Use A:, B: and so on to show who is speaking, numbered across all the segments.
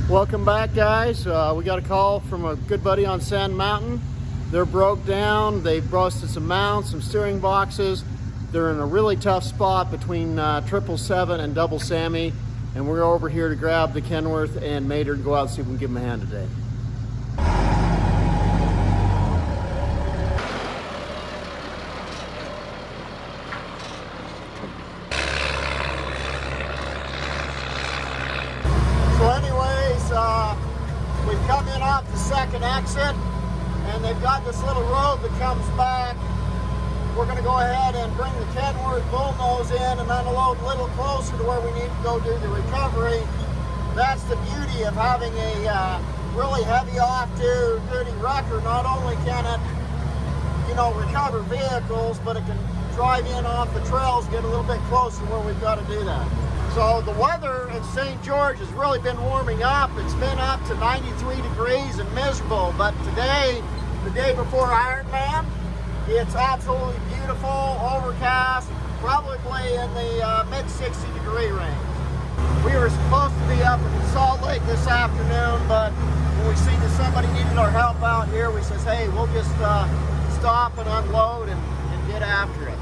A: Welcome back, guys. We got a call from a good buddy on Sand Mountain. They're broke down. They busted some mounts, some steering boxes. They're in a really tough spot between 777 and Double Sammy, and we're over here to grab the Kenworth and Mator and go out and see if we can give them a hand today. So anyways, we've come in off the second exit, and they've got this little road that comes back. We're going to go ahead and bring the Kenworth bullnose in and unload a little closer to where we need to go do the recovery. That's the beauty of having a really heavy off-duty wrecker. Not only can it, recover vehicles, but it can drive in off the trails, get a little bit closer where we've got to do that. So the weather in St. George has really been warming up. It's been up to 93 degrees and miserable, but today, the day before Ironman, it's absolutely beautiful, overcast, probably in the mid-60-degree range. We were supposed to be up in Salt Lake this afternoon, but when we seen that somebody needed our help out here, we says, hey, we'll just stop and unload and get after it.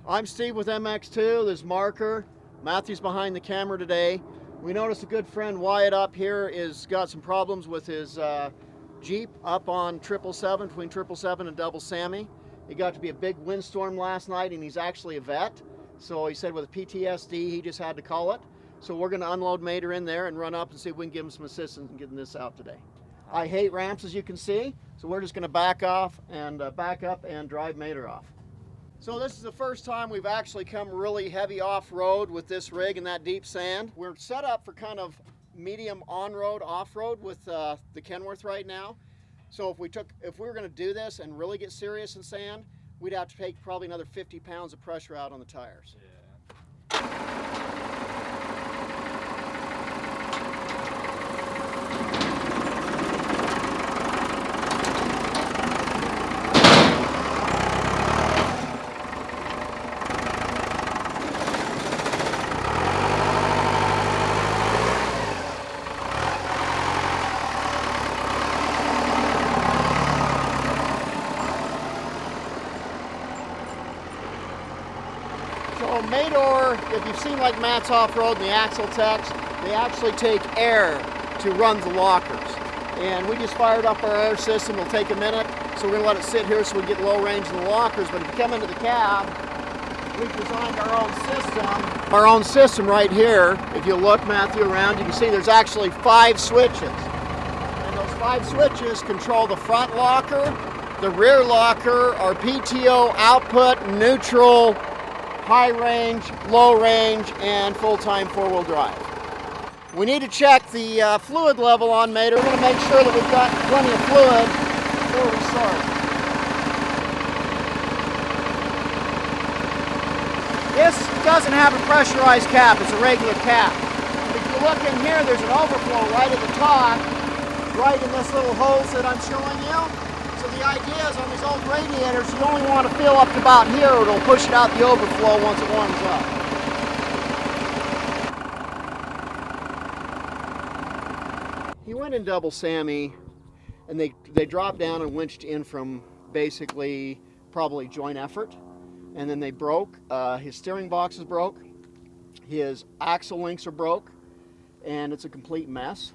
A: I'm Steve with MX2, this is Marker. Matthew's behind the camera today. We noticed a good friend Wyatt up here is got some problems with his Jeep up on 777, between 777 and Double Sammy. It got to be a big windstorm last night, and he's actually a vet. So he said with a PTSD, he just had to call it. So we're gonna unload Mator in there and run up and see if we can give him some assistance in getting this out today. I hate ramps, as you can see, so we're just gonna back up and drive Mator off. So this is the first time we've actually come really heavy off-road with this rig in that deep sand. We're set up for kind of medium on-road, off-road with the Kenworth right now. So if we were going to do this and really get serious in sand, we'd have to take probably another 50 pounds of pressure out on the tires. Yeah. So Mator, if you've seen like Matt's Off-Road and the Axle Techs, they actually take air to run the lockers. And we just fired up our air system. It'll take a minute, so we're gonna let it sit here so we get low range in the lockers. But if you come into the cab, we've designed our own system. Our own system right here. If you look, Matthew, around, you can see there's actually 5 switches. And those 5 switches control the front locker, the rear locker, our PTO, output, neutral, high range, low range, and full-time 4-wheel drive. We need to check the fluid level on Mator. We're going to make sure that we've got plenty of fluid before we start. This doesn't have a pressurized cap, it's a regular cap. If you look in here, there's an overflow right at the top, right in this little hose that I'm showing you. So the idea is on these old radiators, you only want to fill up to about here, or it'll push it out the overflow once it warms up. He went in Double Sammy, and they dropped down and winched in from basically probably joint effort, and then they broke. His steering box is broke, his axle links are broke, and it's a complete mess.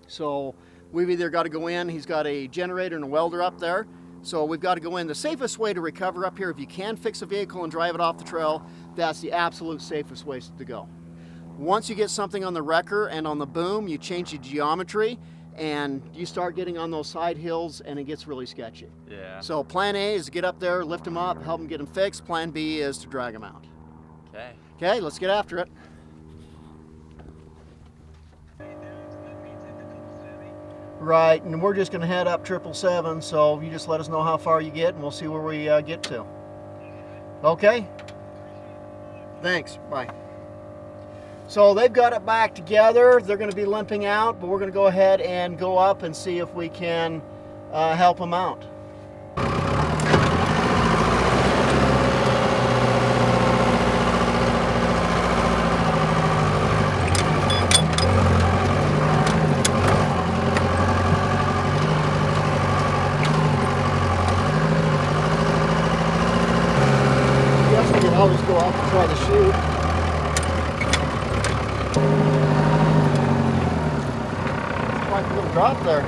A: So we've either got to go in, he's got a generator and a welder up there, so we've got to go in. The safest way to recover up here, if you can fix a vehicle and drive it off the trail, that's the absolute safest way to go. Once you get something on the wrecker and on the boom, you change the geometry and you start getting on those side hills and it gets really sketchy. Yeah. So plan A is to get up there, lift them up, help them get them fixed. Plan B is to drag them out. Okay. Okay, let's get after it. Right, and we're just going to head up 777, so you just let us know how far you get and we'll see where we get to. Okay? Thanks, bye. So they've got it back together. They're going to be limping out, but we're going to go ahead and go up and see if we can help them out. always go up and try to shoot. Quite a little drop there.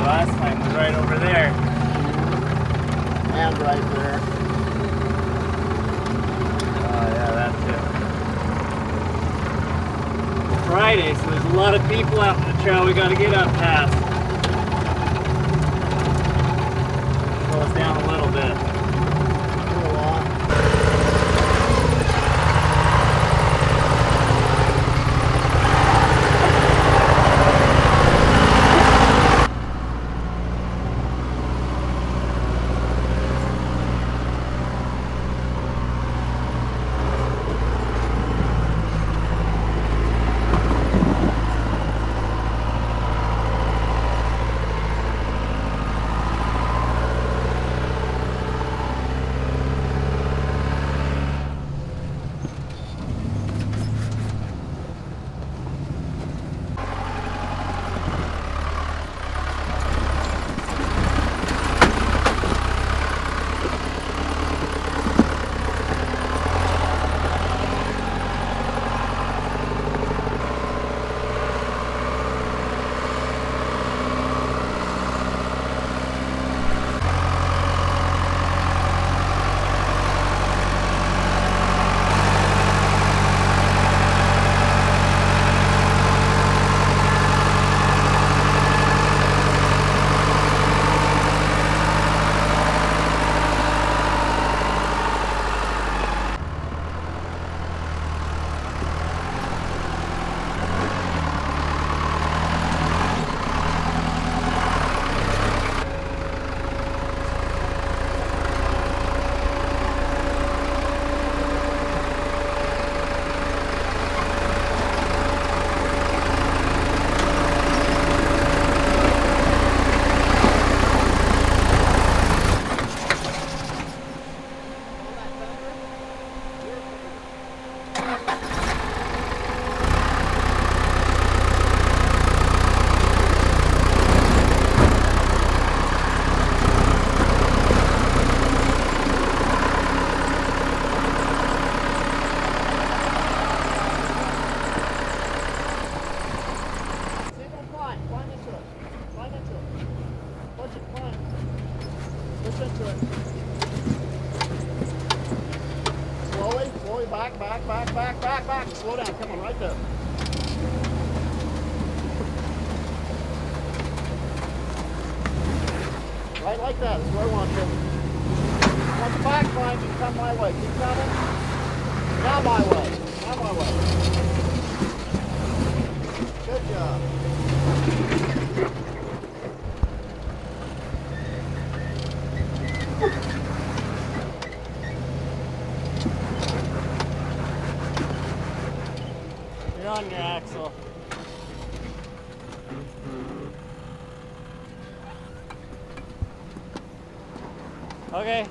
B: Last time was right over there.
A: And right there.
B: Oh yeah, that's it. Friday, so there's a lot of people out on the trail we gotta get up past. Slow us down a little bit.
A: A lot. Back. Slow down. Come on, right there. Right like that. That's where I want you. Want the back climb, you come my way. Keep coming. Now my way. Now my way. Good job.
B: You're on your axle. Okay.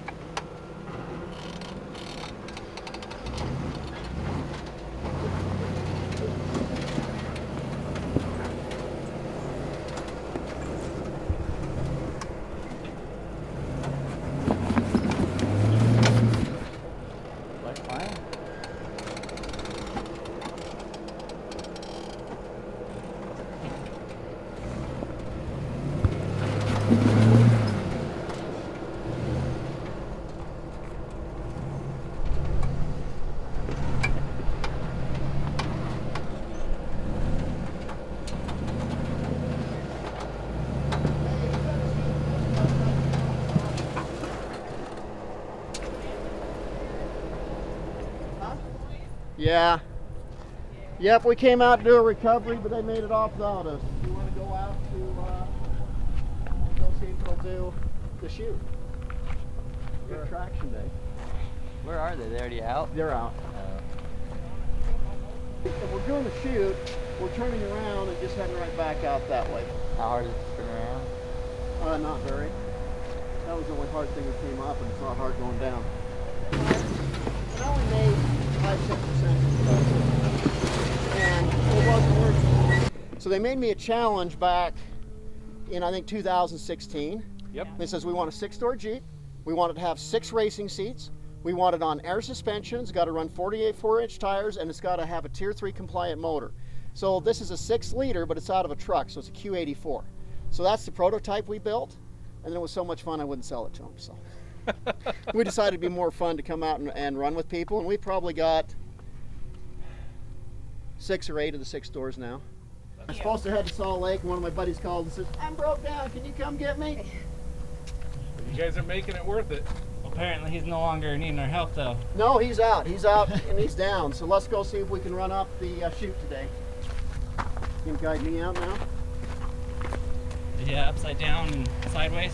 A: Yeah. Yep, we came out to do a recovery, but they made it off without us. We want to go out to go see if they'll do the Chute. Good traction day.
C: Where are they? They already out?
A: They're out. If we're doing the Chute, we're turning around and just heading right back out that way.
C: How hard is it to turn around?
A: Not very. That was the only hard thing that came up, and it's not hard going down. I only made 5-6%, and it wasn't worth it. So they made me a challenge back in, I think, 2016.
B: Yep.
A: It says we want a 6-door Jeep. We want it to have 6 racing seats. We want it on air suspension. It's got to run 48 4-inch tires, and it's got to have a Tier 3 compliant motor. So this is a 6-liter, but it's out of a truck, so it's a Q84. So that's the prototype we built, and it was so much fun I wouldn't sell it to them. So we decided it'd be more fun to come out and run with people, and we probably got 6 or 8 of the 6 doors now. I'm supposed to head to Salt Lake, and one of my buddies called and said, "I'm broke down, can you come get me?"
D: You guys are making it worth it.
B: Apparently he's no longer needing our help though.
A: No, he's out and he's down. So let's go see if we can run up the Chute today. You can guide me out now.
B: Yeah, upside down and sideways.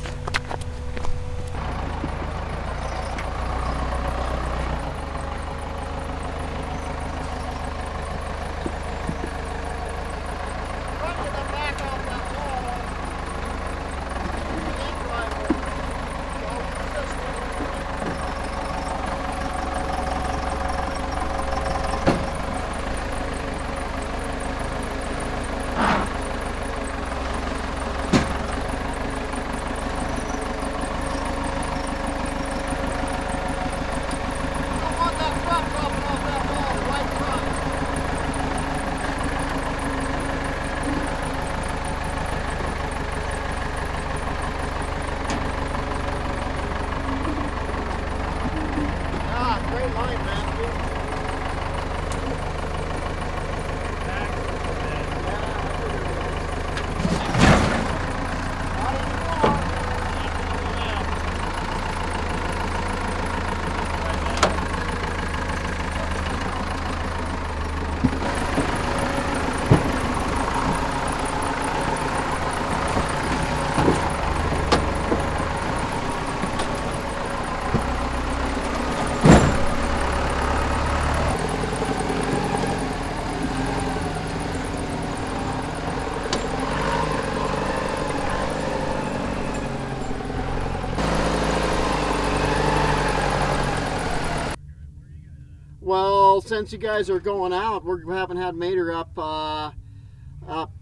A: Well, since you guys are going out, we haven't had Mator up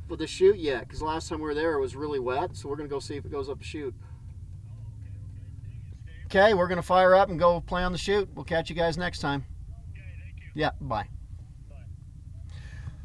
A: with the Chute yet, because last time we were there it was really wet, so we're going to go see if it goes up the Chute. Okay, we're going to fire up and go play on the Chute. We'll catch you guys next time. Yeah, bye.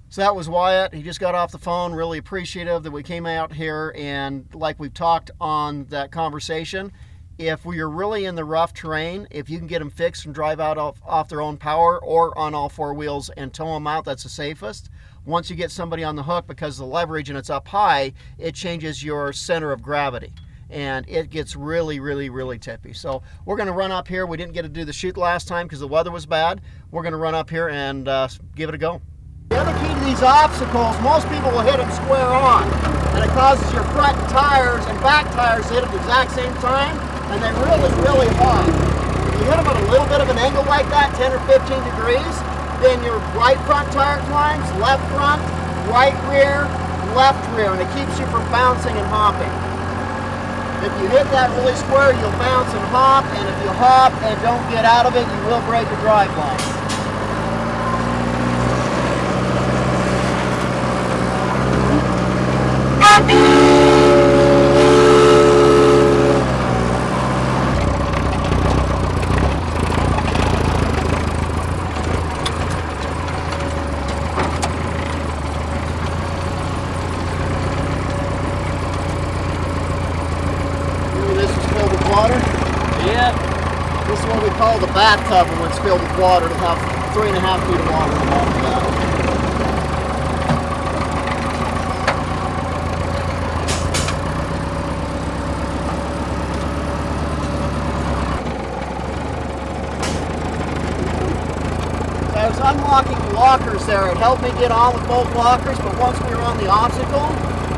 A: So that was Wyatt. He just got off the phone, really appreciative that we came out here, and like we've talked on that conversation, if we are really in the rough terrain, if you can get them fixed and drive out off their own power or on all 4 wheels and tow them out, that's the safest. Once you get somebody on the hook, because of the leverage and it's up high, it changes your center of gravity. And it gets really, really, really tippy. So we're going to run up here. We didn't get to do the Chute last time because the weather was bad. We're going to run up here and give it a go. The other key to these obstacles, most people will hit them square on. And it causes your front tires and back tires to hit at the exact same time. And they're really, really hard. If you hit them at a little bit of an angle like that, 10 or 15 degrees, then your right front tire climbs, left front, right rear, left rear, and it keeps you from bouncing and hopping. If you hit that really square, you'll bounce and hop, and if you hop and don't get out of it, you will break a drive line. This is what we call the bathtub, and when it's filled with water, it'll have 3.5 feet of water in the bottom of that. So I was unloading locking lockers there. It helped me get on with both lockers, but once we were on the obstacle,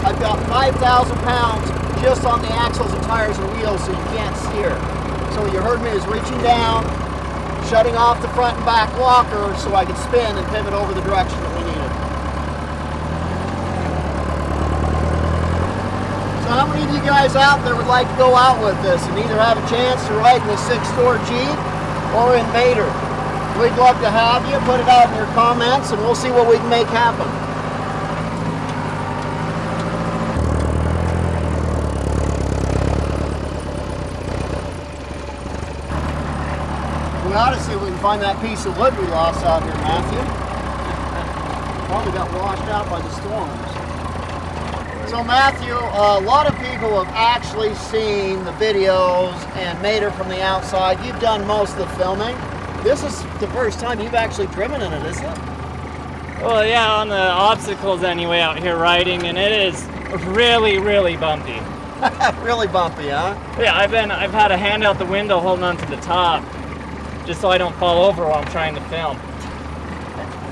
A: I've got 5,000 pounds just on the axles and tires and wheels, so you can't steer. So you heard me is reaching down, shutting off the front and back locker so I could spin and pivot over the direction that we needed. So how many of you guys out there would like to go out with this and either have a chance to ride in the 6-door Jeep or in Mator? We'd love to have you. Put it out in your comments and we'll see what we can make happen. We ought to see if we can find that piece of wood we lost out here, Matthew. Probably got washed out by the storms. So Matthew, a lot of people have actually seen the videos and Mator from the outside. You've done most of the filming. This is the first time you've actually driven in it, isn't it?
B: Well, yeah, on the obstacles anyway out here riding, and it is really, really bumpy.
A: Really bumpy, huh?
B: Yeah, I've had a hand out the window holding on to the top just so I don't fall over while I'm trying to film.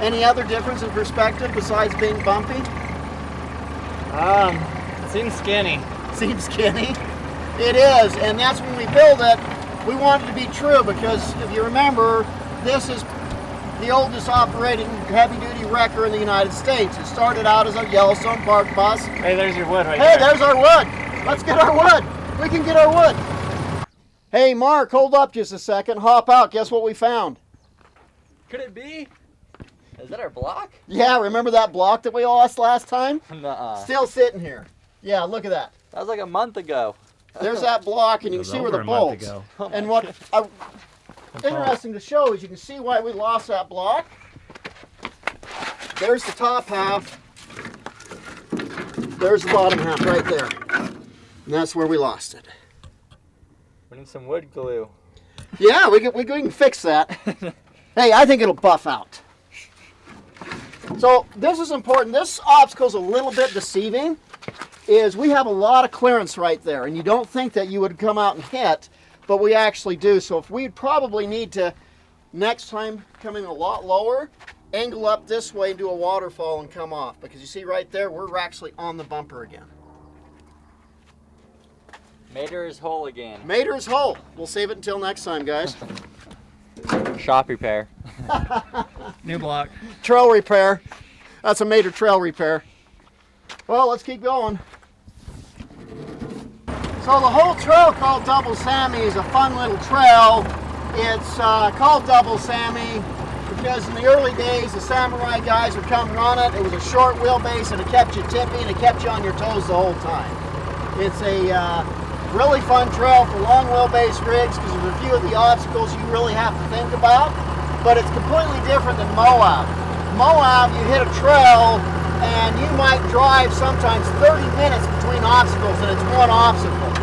A: Any other difference in perspective besides being bumpy?
B: It seems skinny.
A: Seems skinny. It is, and that's when we build it. We want it to be true because if you remember, this is the oldest operating heavy-duty wrecker in the United States. It started out as a Yellowstone Park bus.
B: Hey, there's your wood right
A: Hey,
B: there.
A: there's our wood. Let's get our wood. We can get our wood. Hey, Mark, hold up just a second. Hop out. Guess what we found?
C: Could it be? Is that our block?
A: Yeah, remember that block that we lost last time?
C: Nuh-uh.
A: Still sitting here. Yeah, look at that.
C: That was like a month ago.
A: There's that block, and you
B: It
A: can
B: was
A: see where the
B: over a month
A: bolts.
B: ago.
A: And what interesting to show is you can see why we lost that block. There's the top half. There's the bottom half right there. And that's where we lost it.
C: We need some wood glue.
A: Yeah, we can fix that. Hey, I think it'll buff out. So this is important. This obstacle's a little bit deceiving. Is we have a lot of clearance right there, and you don't think that you would come out and hit, but we actually do. So if we'd probably need to, next time, come in a lot lower, angle up this way and do a waterfall and come off. Because you see right there, we're actually on the bumper again.
C: Mator is whole again.
A: Mator is whole. We'll save it until next time, guys.
C: Shop repair.
B: New block.
A: Trail repair. That's a Mator trail repair. Well, let's keep going. So the whole trail called Double Sammy is a fun little trail. It's called Double Sammy because in the early days the samurai guys would come run it. It was a short wheelbase and it kept you tippy and it kept you on your toes the whole time. It's a really fun trail for long wheelbase rigs because there's a few of the obstacles you really have to think about, but it's completely different than Moab. Moab, you hit a trail and you might drive sometimes 30 minutes between obstacles and it's one obstacle.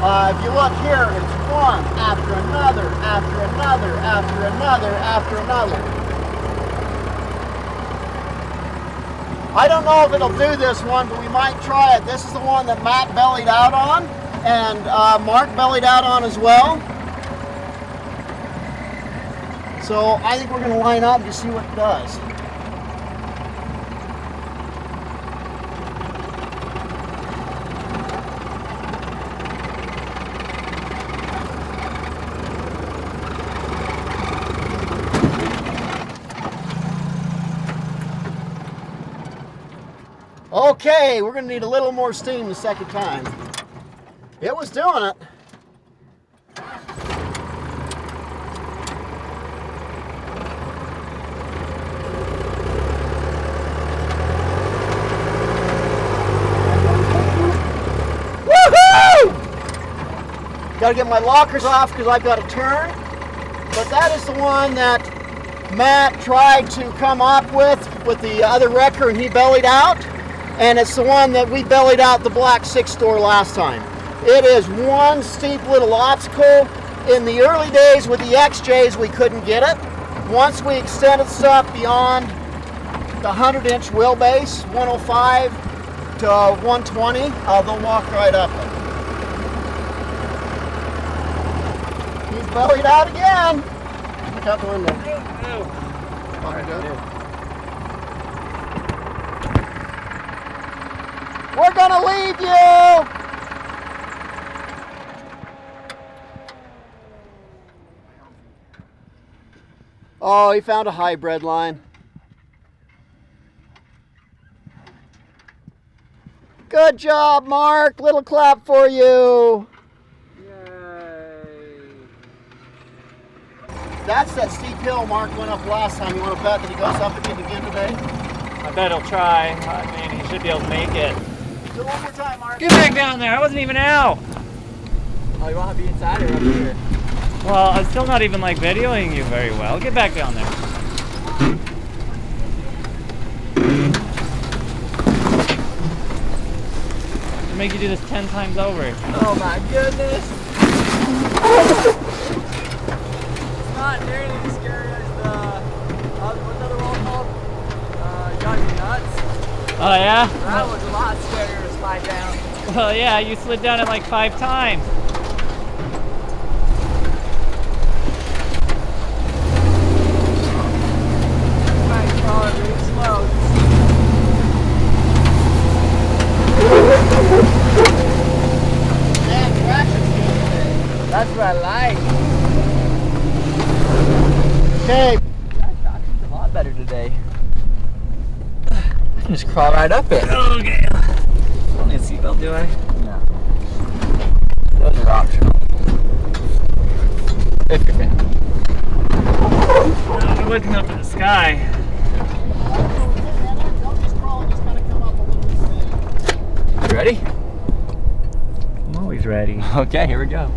A: If you look here, it's one after another, after another, after another, after another. I don't know if it'll do this one, but we might try it. This is the one that Matt bellied out on and Mark bellied out on as well. So I think we're going to line up to see what it does. Okay, we're going to need a little more steam the second time. It was doing it. Woohoo! Got to get my lockers off because I've got to turn. But that is the one that Matt tried to come up with the other wrecker and he bellied out. And it's the one that we bellied out the black 6-door last time. It is one steep little obstacle. In the early days with the XJs, we couldn't get it. Once we extended stuff beyond the 100-inch wheelbase, 105 to 120, they'll walk right up it. He's bellied out again. Look out the window. Fucking good.
C: Dude.
A: We're gonna leave you! Oh, he found a hybrid line. Good job, Mark. Little clap for you.
C: Yay.
A: That's that steep hill Mark went up last time. You want to bet that he goes up again today?
B: I bet he'll try. I mean, he should be able to make it.
A: Do it one more time, Mark.
B: Get back down there. I wasn't even out.
C: Oh, you want to be inside or up here?
B: Well, I'm still not even like videoing you very well. Get back down there. I'll make you do this 10 times over.
C: Oh my goodness. It's not nearly as scary as the, what's the other one called? Johnny Nuts.
B: Oh yeah?
C: That was a lot scarier to slide down.
B: Well, yeah, you slid down it like 5 times.
C: Really slow.
A: Man, traction's good today.
C: That's what I like.
A: Okay.
C: That traction's a lot better today. I can just crawl right up it.
B: Okay. I don't need a seatbelt, do I?
C: No. Those are optional. If you're fan.
B: I'm looking up at the sky.
C: You ready?
B: I'm always ready.
C: Okay, here we go.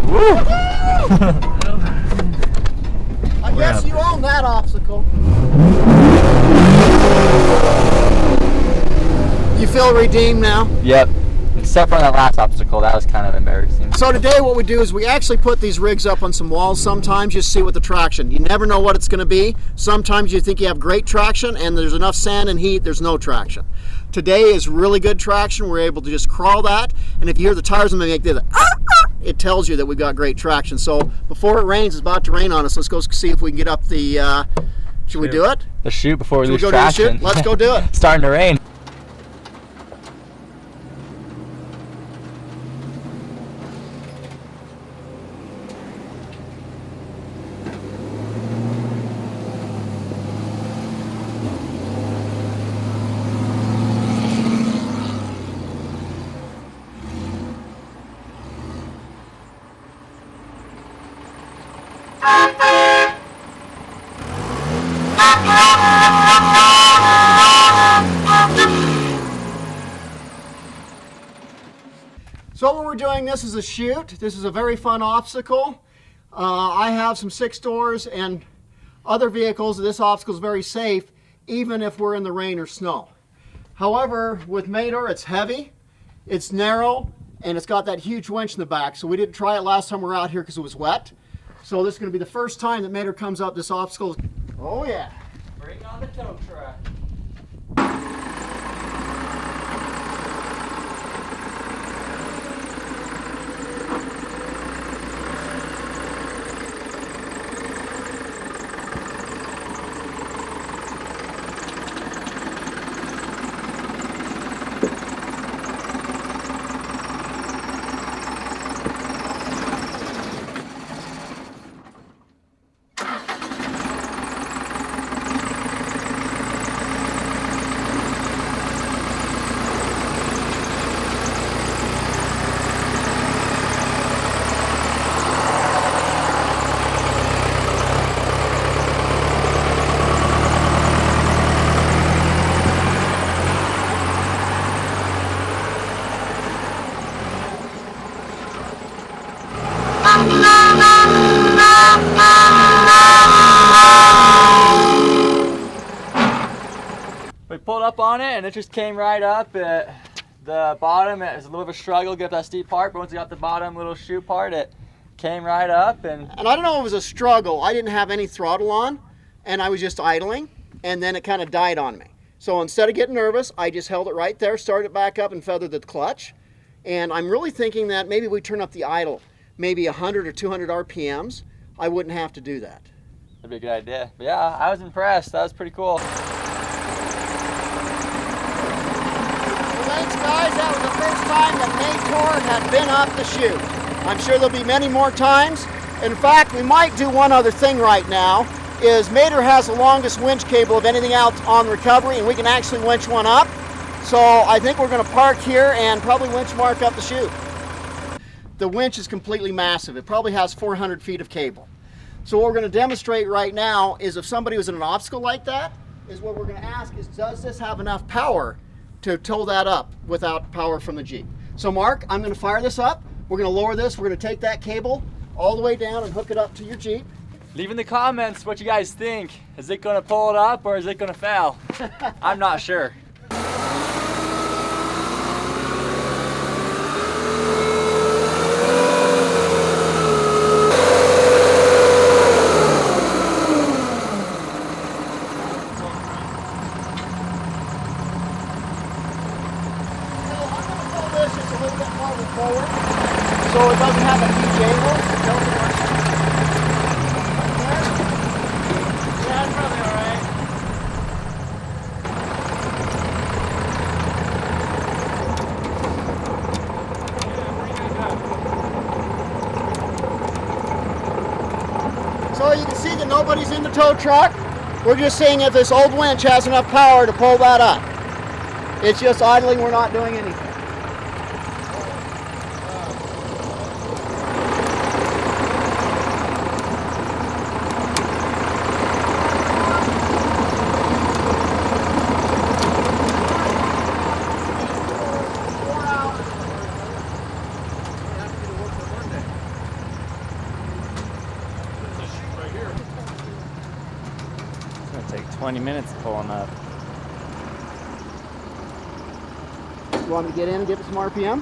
C: Woo!
A: I guess you own that obstacle. You feel redeemed now?
C: Yep. Except for that last obstacle, that was kind of embarrassing.
A: So today what we do is we actually put these rigs up on some walls sometimes just to see what the traction. You never know what it's going to be. Sometimes you think you have great traction and there's enough sand and heat, there's no traction. Today is really good traction. We're able to just crawl that, and if you hear the tires when they make this, it tells you that we've got great traction. So before it rains, it's about to rain on us. Let's go see if we can get up the, should we do it?
C: The chute before we
A: Should
C: lose
A: we go
C: traction.
A: do the chute? Let's go do it.
C: It's starting to rain.
A: So what we're doing, this is a chute. This is a very fun obstacle. I have some 6 doors and other vehicles. This obstacle is very safe, even if we're in the rain or snow. However, with Mator, it's heavy, it's narrow, and it's got that huge winch in the back. So we didn't try it last time we were out here because it was wet. So this is going to be the first time that Mator comes up this obstacle. Oh yeah.
C: Bring on the tow truck. We pulled up on it and it just came right up at the bottom. It was a little bit of a struggle to get up that steep part, but once we got the bottom little chute part, it came right up. And
A: I don't know if it was a struggle. I didn't have any throttle on, and I was just idling, and then it kind of died on me. So instead of getting nervous, I just held it right there, started it back up, and feathered the clutch. And I'm really thinking that maybe we turn up the idle, maybe 100 or 200 RPMs. I wouldn't have to do that.
C: That'd be a good idea. But yeah, I was impressed. That was pretty cool.
A: Well, thanks guys, that was the first time that Mator had been up the chute. I'm sure there'll be many more times. In fact, we might do one other thing right now, is Mator has the longest winch cable of anything else on recovery, and we can actually winch one up. So I think we're going to park here and probably winch mark up the chute. The winch is completely massive. It probably has 400 feet of cable. So what we're going to demonstrate right now is if somebody was in an obstacle like that, is what we're going to ask is, does this have enough power to tow that up without power from the Jeep? So Mark, I'm going to fire this up. We're going to lower this. We're going to take that cable all the way down and hook it up to your Jeep.
C: Leave in the comments what you guys think. Is it going to pull it up or is it going to fail? I'm not sure.
A: Forward, so it doesn't have a huge angle.
B: Yeah, that's probably all right.
A: So you can see that nobody's in the tow truck. We're just seeing if this old winch has enough power to pull that up. It's just idling, we're not doing anything.
B: It's gonna take 20 minutes to pull them up.
A: You want me to get in and give it some RPM?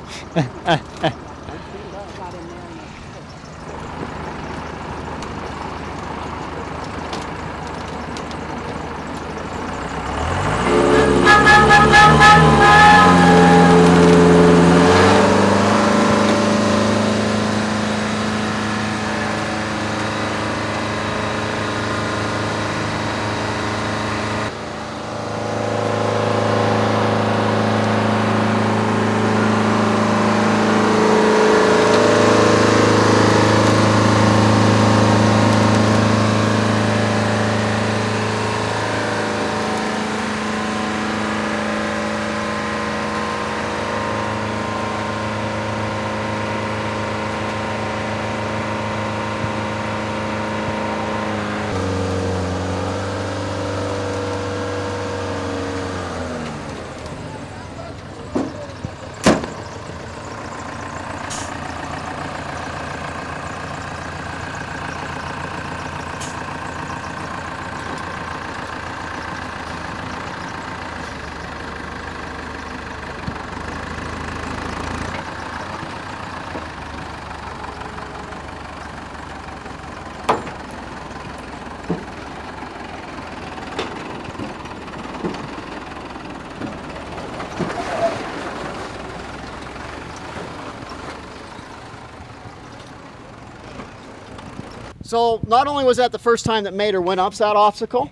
A: So not only was that the first time that Mator went up that obstacle,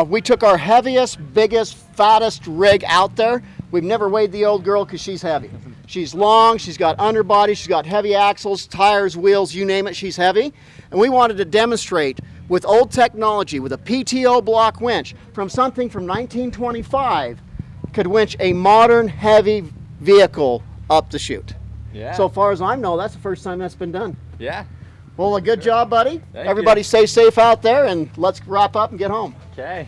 A: we took our heaviest, biggest, fattest rig out there. We've never weighed the old girl because she's heavy. She's long, she's got underbody, she's got heavy axles, tires, wheels, you name it, she's heavy. And we wanted to demonstrate with old technology, with a PTO block winch from something from 1925, could winch a modern heavy vehicle up the chute.
C: Yeah.
A: So far as I know, that's the first time that's been done.
C: Yeah.
A: Well, a good job, buddy.
C: Thank
A: Everybody
C: you.
A: stay safe out there, and let's wrap up and get home.
C: Okay.